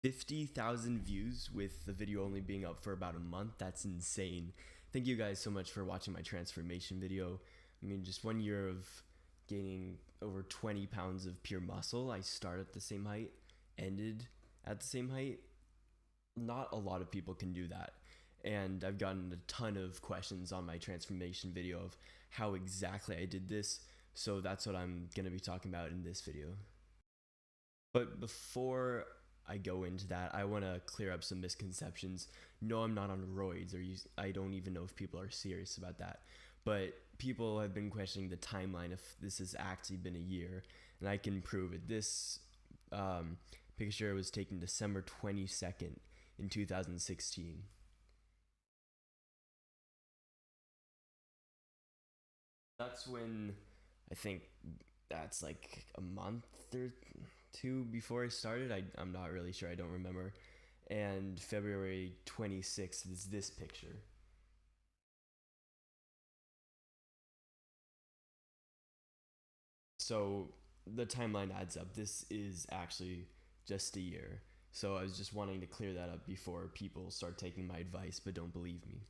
50,000 views with the video only being up for about a month. That's insane. Thank you guys so much for watching my transformation video. I mean, just 1 year of gaining over 20 pounds of pure muscle. I started at the same height, ended at the same height. Not a lot of people can do that. And I've gotten a ton of questions on my transformation video of how exactly I did this. So that's what I'm going to be talking about in this video. But before I go into that, I want to clear up some misconceptions. No, I'm not on roids, I don't even know if people are serious about that. But people have been questioning the timeline if this has actually been a year, and I can prove it. This picture was taken December 22nd in 2016. That's when I think that's like a month or two before I started. I'm not really sure. I don't remember. And February 26th is this picture. So the timeline adds up. This is actually just a year. So I was just wanting to clear that up before people start taking my advice but don't believe me.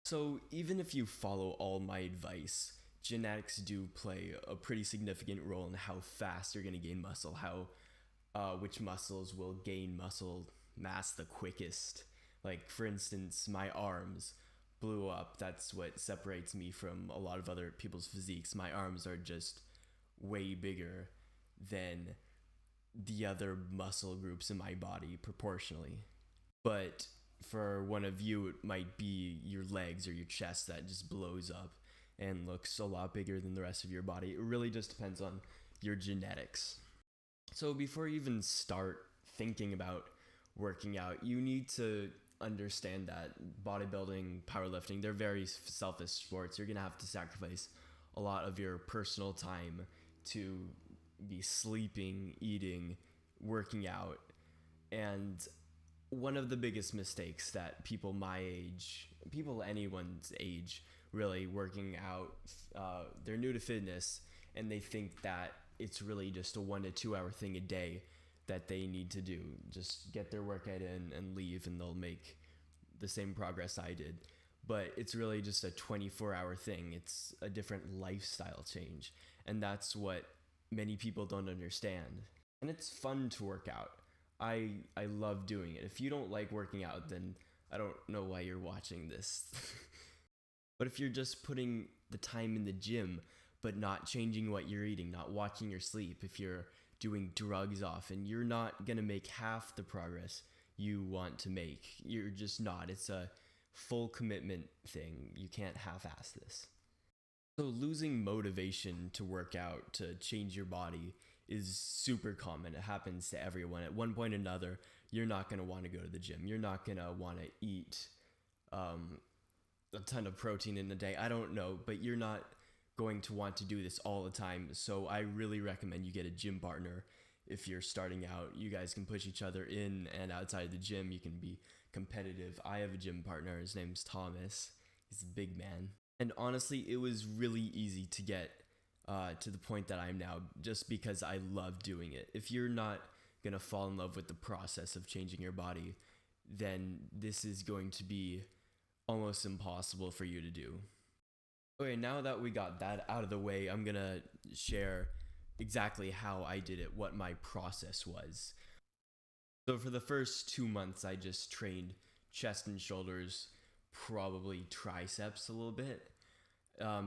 So even if you follow all my advice, genetics do play a pretty significant role in how fast you're going to gain muscle, which muscles will gain muscle mass the quickest. Like, for instance, my arms blew up. That's what separates me from a lot of other people's physiques. My arms are just way bigger than the other muscle groups in my body proportionally. But for one of you, it might be your legs or your chest that just blows up and looks a lot bigger than the rest of your body. It really just depends on your genetics. So before you even start thinking about working out, you need to understand that bodybuilding, powerlifting, they're very selfish sports. You're gonna have to sacrifice a lot of your personal time to be sleeping, eating, working out. And one of the biggest mistakes that people my age, people anyone's age, really working out, they're new to fitness and they think that it's really just a 1 to 2 hour thing a day that they need to do. Just get their workout in and leave and they'll make the same progress I did. But it's really just a 24-hour thing. It's a different lifestyle change. And that's what many people don't understand. And it's fun to work out. I love doing it. If you don't like working out, then I don't know why you're watching this. But if you're just putting the time in the gym, but not changing what you're eating, not watching your sleep, if you're doing drugs often, you're not gonna make half the progress you want to make. You're just not. It's a full commitment thing. You can't half-ass this. So losing motivation to work out, to change your body, is super common. It happens to everyone. At one point or another, you're not going to want to go to the gym. You're not going to want to eat a ton of protein in a day. I don't know, but you're not going to want to do this all the time. So I really recommend you get a gym partner. If you're starting out, you guys can push each other in and outside of the gym. You can be competitive. I have a gym partner. His name's Thomas. He's a big man. And honestly, it was really easy to get to the point that I am now, just because I love doing it. If you're not going to fall in love with the process of changing your body, then this is going to be almost impossible for you to do. Okay, now that we got that out of the way, I'm going to share exactly how I did it, what my process was. So for the first 2 months, I just trained chest and shoulders, probably triceps a little bit.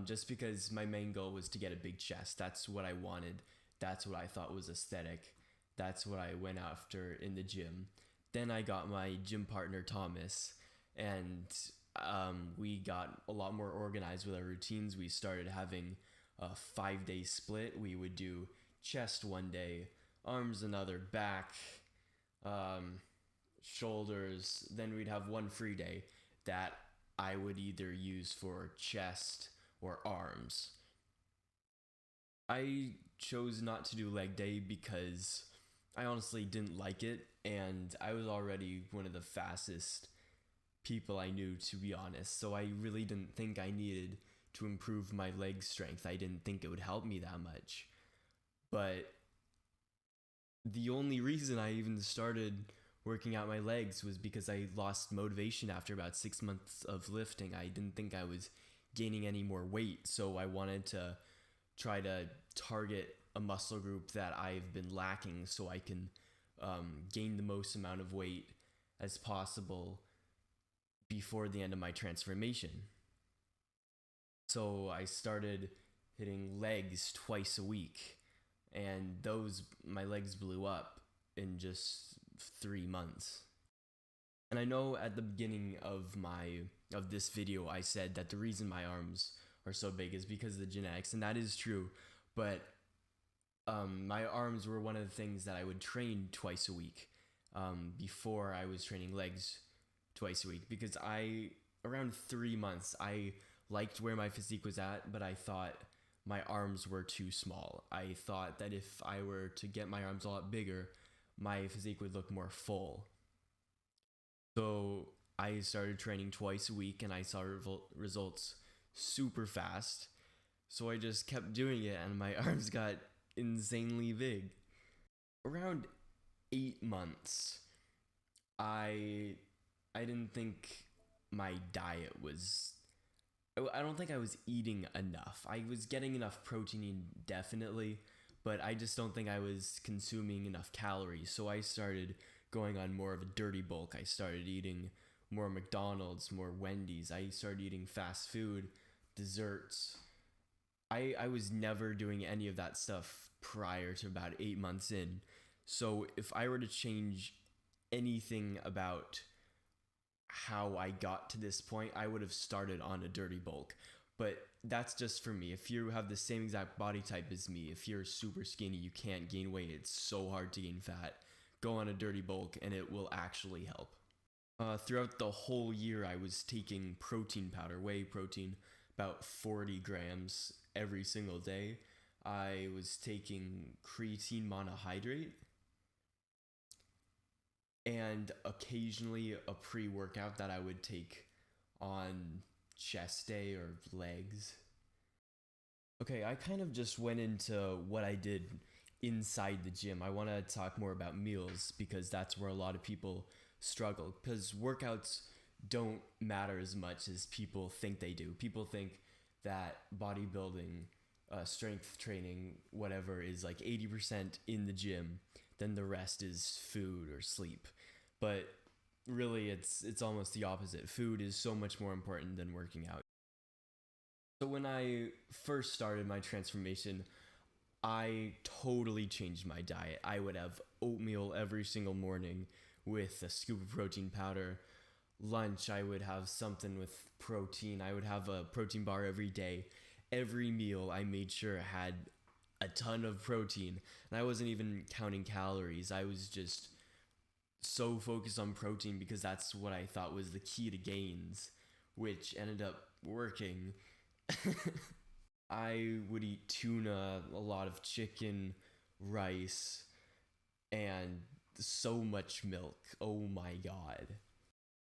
Just because my main goal was to get a big chest. That's what I wanted. That's what I thought was aesthetic. That's what I went after in the gym. Then I got my gym partner, Thomas, and we got a lot more organized with our routines. We started having a 5-day split. We would do chest one day, arms another, back, shoulders. Then we'd have one free day that I would either use for chest or arms. I chose not to do leg day because I honestly didn't like it, and I was already one of the fastest people I knew, to be honest, so I really didn't think I needed to improve my leg strength. I didn't think it would help me that much. But The only reason I even started working out my legs was because I lost motivation after about 6 months of lifting. I didn't think I was gaining any more weight, so I wanted to try to target a muscle group that I've been lacking so I can gain the most amount of weight as possible before the end of my transformation. So I started hitting legs twice a week, and my legs blew up in just 3 months. And I know at the beginning of this video I said that the reason my arms are so big is because of the genetics, and that is true. But my arms were one of the things that I would train twice a week before I was training legs twice a week, because around 3 months, I liked where my physique was at, but I thought my arms were too small. I thought that if I were to get my arms a lot bigger, my physique would look more full. So I started training twice a week, and I saw results super fast. So I just kept doing it, and my arms got insanely big. Around 8 months, I didn't think my diet was. I don't think I was eating enough. I was getting enough protein in, definitely, but I just don't think I was consuming enough calories. So I started going on more of a dirty bulk. I started eating more McDonald's, more Wendy's. I started eating fast food, desserts. I was never doing any of that stuff prior to about 8 months in. So if I were to change anything about how I got to this point, I would have started on a dirty bulk. But that's just for me. If you have the same exact body type as me, if you're super skinny, you can't gain weight, it's so hard to gain fat, go on a dirty bulk and it will actually help. Throughout the whole year, I was taking protein powder, whey protein, about 40 grams every single day. I was taking creatine monohydrate and occasionally a pre-workout that I would take on chest day or legs. Okay, I kind of just went into what I did inside the gym. I want to talk more about meals because that's where a lot of people struggle, because workouts don't matter as much as people think they do. People think that bodybuilding, strength training, whatever, is like 80% in the gym, then the rest is food or sleep. But really, it's almost the opposite. Food is so much more important than working out. So when I first started my transformation, I totally changed my diet. I would have oatmeal every single morning with a scoop of protein powder. Lunch, I would have something with protein. I would have a protein bar every day. Every meal, I made sure had a ton of protein. And I wasn't even counting calories. I was just so focused on protein because that's what I thought was the key to gains, which ended up working. I would eat tuna, a lot of chicken, rice, and so much milk. Oh my god.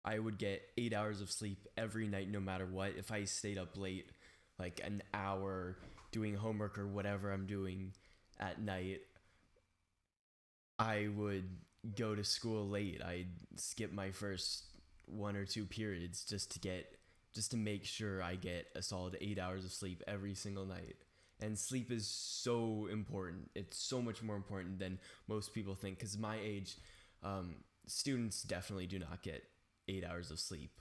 I would get 8 hours of sleep every night, no matter what. If I stayed up late, like an hour doing homework or whatever I'm doing at night, I would go to school late. I'd skip my first 1 or 2 periods just to make sure I get a solid 8 hours of sleep every single night. And sleep is so important. It's so much more important than most people think. Because my age, students definitely do not get 8 hours of sleep.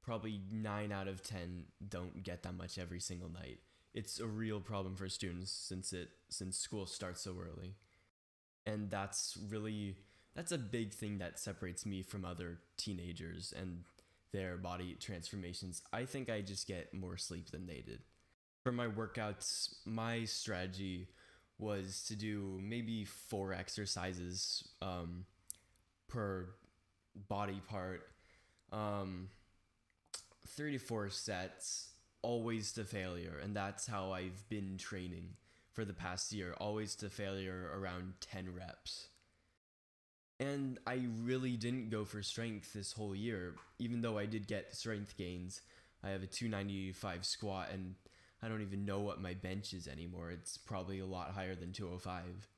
Probably 9 out of 10 don't get that much every single night. It's a real problem for students since school starts so early. And that's a big thing that separates me from other teenagers and their body transformations. I think I just get more sleep than they did. For my workouts, my strategy was to do maybe 4 exercises per body part, 3 to 4 sets, always to failure. And that's how I've been training for the past year, always to failure, around 10 reps. And I really didn't go for strength this whole year, even though I did get strength gains. I have a 295 squat, and I don't even know what my bench is anymore. It's probably a lot higher than 205.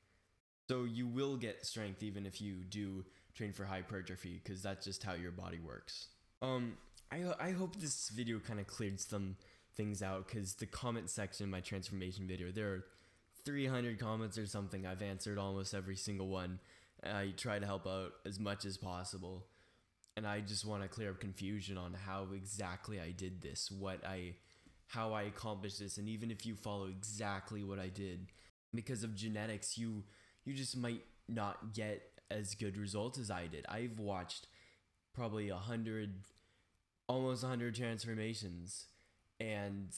So you will get strength even if you do train for hypertrophy, because that's just how your body works. I hope this video kind of cleared some things out, because the comment section in my transformation video, there are 300 comments or something. I've answered almost every single one. I try to help out as much as possible, and I just want to clear up confusion on how exactly I did this, how I accomplished this, and even if you follow exactly what I did, because of genetics, you just might not get as good results as I did. I've watched probably almost 100 transformations, and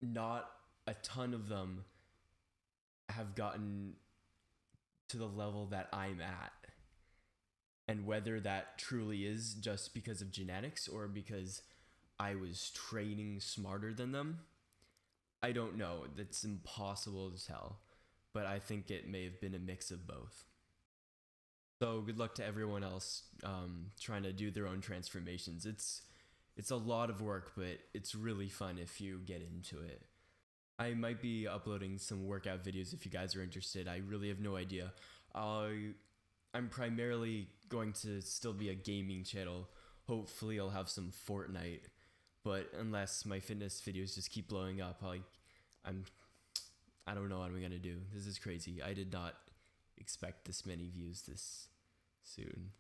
not a ton of them have gotten to the level that I'm at. And whether that truly is just because of genetics or because I was training smarter than them, I don't know. That's impossible to tell. But I think it may have been a mix of both. So good luck to everyone else trying to do their own transformations. It's a lot of work, but it's really fun if you get into it. I might be uploading some workout videos if you guys are interested. I really have no idea. I'm primarily going to still be a gaming channel. Hopefully I'll have some Fortnite, but unless my fitness videos just keep blowing up, I don't know what I'm gonna do. This is crazy. I did not expect this many views this soon.